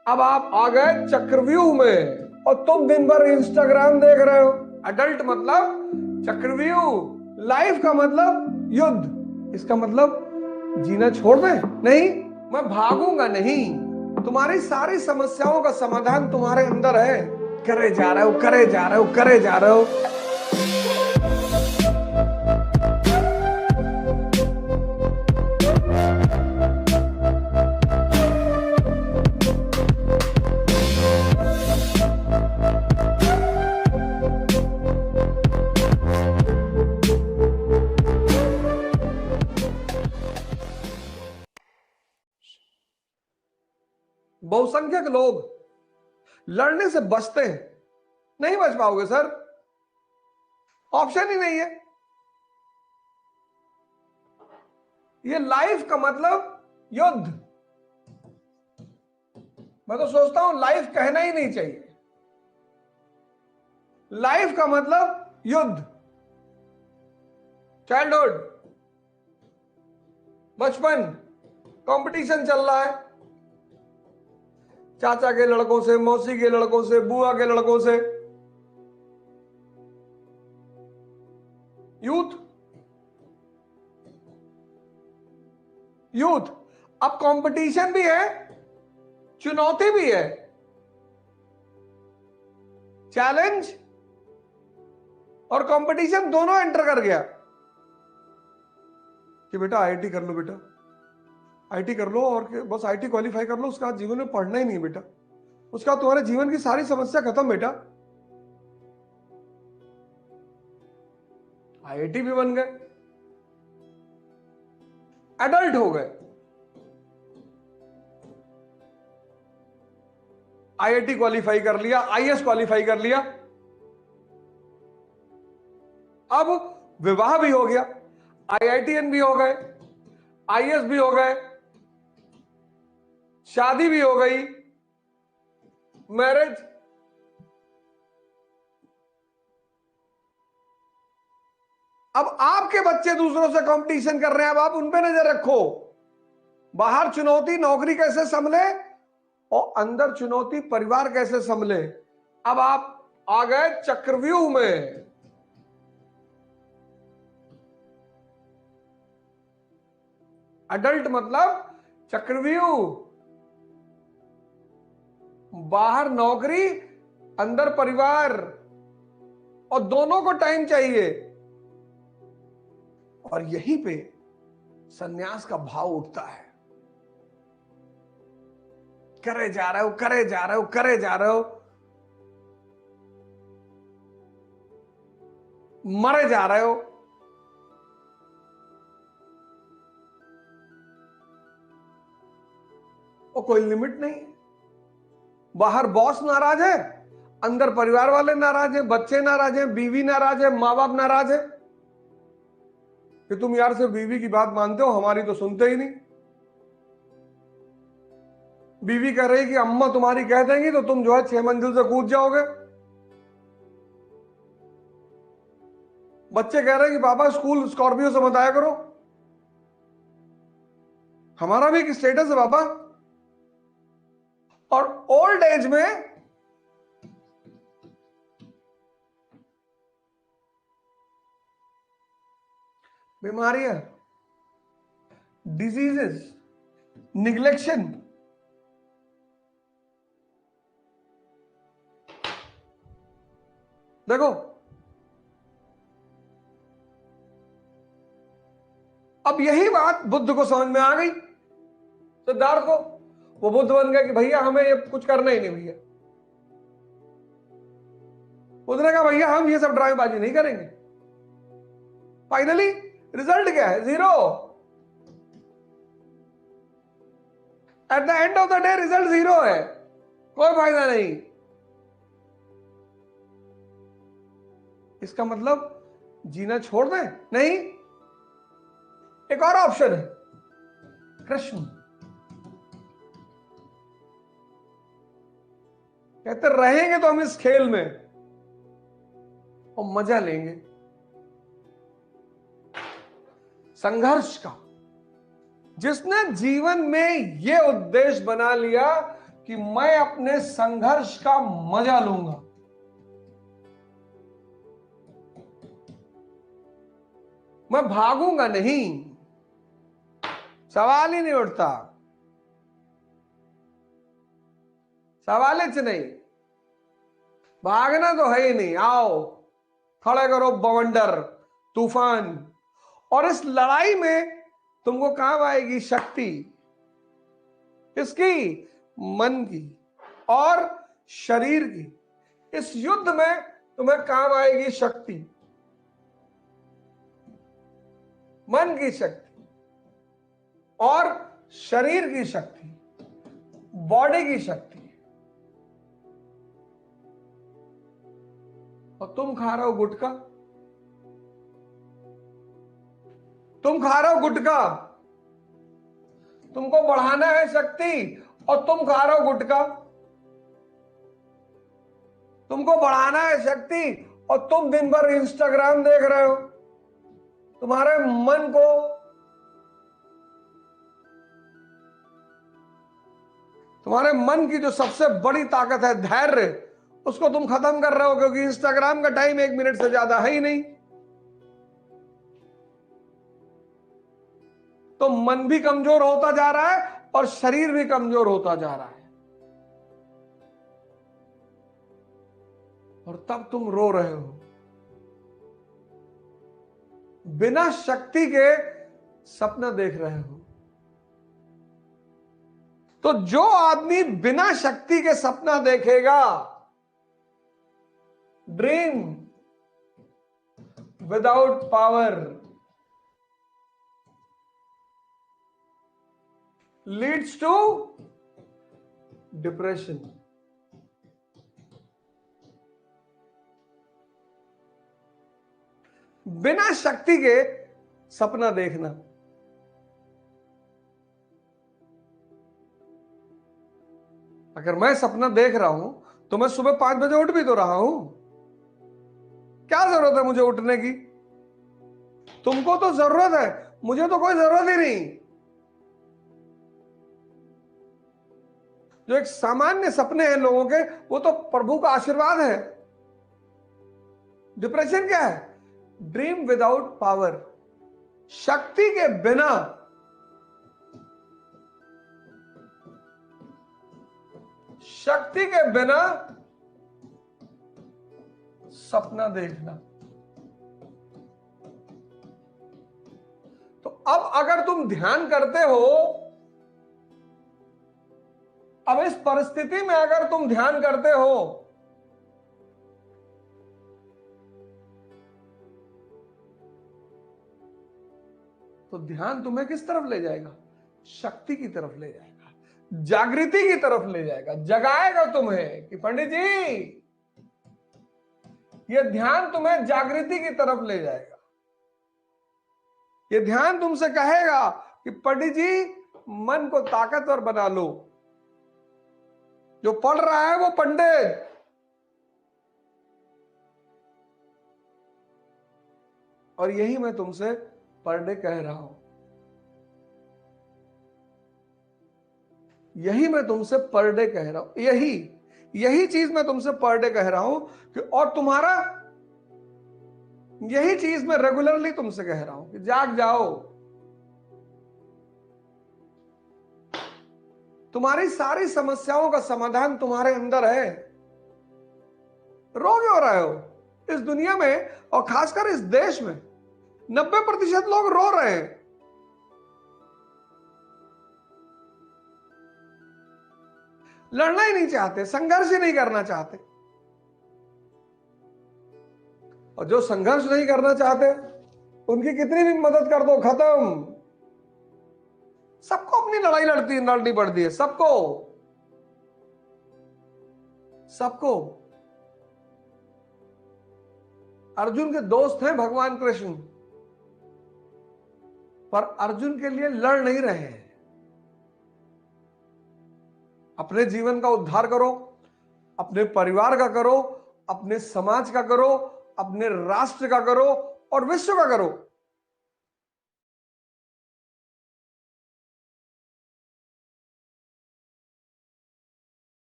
अब आप आ गए चक्रव्यूह में और तुम दिन भर इंस्टाग्राम देख रहे हो। अडल्ट मतलब चक्रव्यूह, लाइफ का मतलब युद्ध। इसका मतलब जीना छोड़ दे? नहीं, मैं भागूंगा नहीं। तुम्हारी सारी समस्याओं का समाधान तुम्हारे अंदर है। करे जा रहे हो, करे जा रहे हो, करे जा रहे हो। बहुसंख्यक लोग लड़ने से बचते हैं। नहीं बच पाओगे सर, ऑप्शन ही नहीं है। ये लाइफ का मतलब युद्ध। मैं तो सोचता हूं लाइफ कहना ही नहीं चाहिए। लाइफ का मतलब युद्ध। चाइल्डहुड, बचपन, कंपटीशन चल रहा है। चाचा के लड़कों से, मौसी के लड़कों से, बुआ के लड़कों से। Youth, youth. अब कंपटीशन भी है, चुनौती भी है, चैलेंज और कंपटीशन दोनों एंटर कर गया कि बेटा आईआईटी कर लो, बेटा आईआईटी कर लो और बस आईआईटी क्वालिफाई कर लो, उसका जीवन में पढ़ना ही नहीं है बेटा, उसका तुम्हारे जीवन की सारी समस्या खत्म बेटा। आईआईटी भी बन गए, एडल्ट हो गए। आईआईटी क्वालिफाई कर लिया, आईएएस क्वालिफाई कर लिया, अब विवाह भी हो गया, आईआईटीएन भी हो गए, आईएएस भी हो गए, शादी भी हो गई, मैरिज। अब आपके बच्चे दूसरों से कंपटीशन कर रहे हैं, अब आप उन पे नजर रखो। बाहर चुनौती नौकरी कैसे संभले और अंदर चुनौती परिवार कैसे संभले। अब आप आ गए चक्रव्यूह में। अडल्ट मतलब चक्रव्यूह, बाहर नौकरी, अंदर परिवार, और दोनों को टाइम चाहिए। और यहीं पे सन्यास का भाव उठता है। करे जा रहे हो, करे जा रहे हो, करे जा रहे हो, मरे जा रहे हो। और कोई लिमिट नहीं। बाहर बॉस नाराज है, अंदर परिवार वाले नाराज हैं, बच्चे नाराज हैं, बीवी नाराज है, माँ बाप नाराज है कि तुम यार सिर्फ बीवी की बात मानते हो, हमारी तो सुनते ही नहीं। बीवी कह रही कि अम्मा तुम्हारी कह देंगी तो तुम जो है 6 मंजिल से कूद जाओगे। बच्चे कह रहे हैं कि पापा स्कूल स्कॉर्पियो से मत आया करो, हमारा भी एक स्टेटस है पापा। और ओल्ड एज में बीमारियां, डिजीजेस, निग्लेक्शन। देखो, अब यही बात बुद्ध को समझ में आ गई, सिद्धार्थ को। वो बुद्ध बन गया कि भैया हमें ये कुछ करना ही नहीं भैया। बुद्ध ने कहा भैया हम ये सब ड्रामेबाजी नहीं करेंगे। फाइनली रिजल्ट क्या है? 0। At the end of the day result 0 है, कोई फायदा नहीं। इसका मतलब जीना छोड़ दें? नहीं, एक और ऑप्शन है, कृष्ण। कहते रहेंगे तो हम इस खेल में और मजा लेंगे संघर्ष का। जिसने जीवन में यह उद्देश्य बना लिया कि मैं अपने संघर्ष का मजा लूंगा। मैं भागूंगा नहीं, सवाल ही नहीं उठता, सवाल ही नहीं। भागना तो है ही नहीं। आओ खड़े करो बवंडर, तूफान। और इस लड़ाई में तुमको काम आएगी शक्ति। किसकी? मन की और शरीर की। इस युद्ध में तुम्हें काम आएगी शक्ति, मन की शक्ति और शरीर की शक्ति, बॉडी की शक्ति। और तुम खा रहे हो गुटखा, तुम खा रहे हो गुटखा। तुमको बढ़ाना है शक्ति और तुम खा रहे हो गुटखा। तुमको बढ़ाना है शक्ति और तुम दिन भर इंस्टाग्राम देख रहे हो। तुम्हारे मन को तुम्हारे मन की जो सबसे बड़ी ताकत है धैर्य, उसको तुम खत्म कर रहे हो, क्योंकि इंस्टाग्राम का टाइम 1 मिनट से ज्यादा है ही नहीं। तो मन भी कमजोर होता जा रहा है और शरीर भी कमजोर होता जा रहा है। और तब तुम रो रहे हो। बिना शक्ति के सपना देख रहे हो। तो जो आदमी बिना शक्ति के सपना देखेगा, dream without power leads to depression. बिना शक्ति के सपना देखना। अगर मैं सपना देख रहा हूं तो मैं सुबह 5 बजे उठ भी तो रहा हूं। क्या जरूरत है मुझे उठने की? तुमको तो जरूरत है, मुझे तो कोई जरूरत ही नहीं। जो एक सामान्य सपने हैं लोगों के, वो तो प्रभु का आशीर्वाद है। डिप्रेशन क्या है? Dream without power. शक्ति के बिना सपना देखना। तो अब अगर तुम ध्यान करते हो, अब इस परिस्थिति में अगर तुम ध्यान करते हो, तो ध्यान तुम्हें किस तरफ ले जाएगा? शक्ति की तरफ ले जाएगा, जागृति की तरफ ले जाएगा, जगाएगा तुम्हें कि पंडित जी, यह ध्यान तुम्हें जागृति की तरफ ले जाएगा। यह ध्यान तुमसे कहेगा कि पंडित जी, मन को ताकतवर बना लो। जो पढ़ रहा है वो पंडित, और यही मैं तुमसे पर डे कह रहा हूं। यही मैं तुमसे पर डे कह रहा हूं। यही चीज मैं तुमसे पर डे कह रहा हूं कि, और तुम्हारा यही चीज मैं रेगुलरली तुमसे कह रहा हूं कि जाग जाओ। तुम्हारी सारी समस्याओं का समाधान तुम्हारे अंदर है। रो क्यों रहे हो? इस दुनिया में और खासकर इस देश में 90% लोग रो रहे हैं। लड़ना ही नहीं चाहते, संघर्ष ही नहीं करना चाहते। और जो संघर्ष नहीं करना चाहते, उनकी कितनी भी मदद कर दो, खत्म। सबको अपनी लड़ाई लड़नी पड़ती है, सबको। अर्जुन के दोस्त हैं भगवान कृष्ण, पर अर्जुन के लिए लड़ नहीं रहे हैं। अपने जीवन का उद्धार करो, अपने परिवार का करो, अपने समाज का करो, अपने राष्ट्र का करो और विश्व का करो।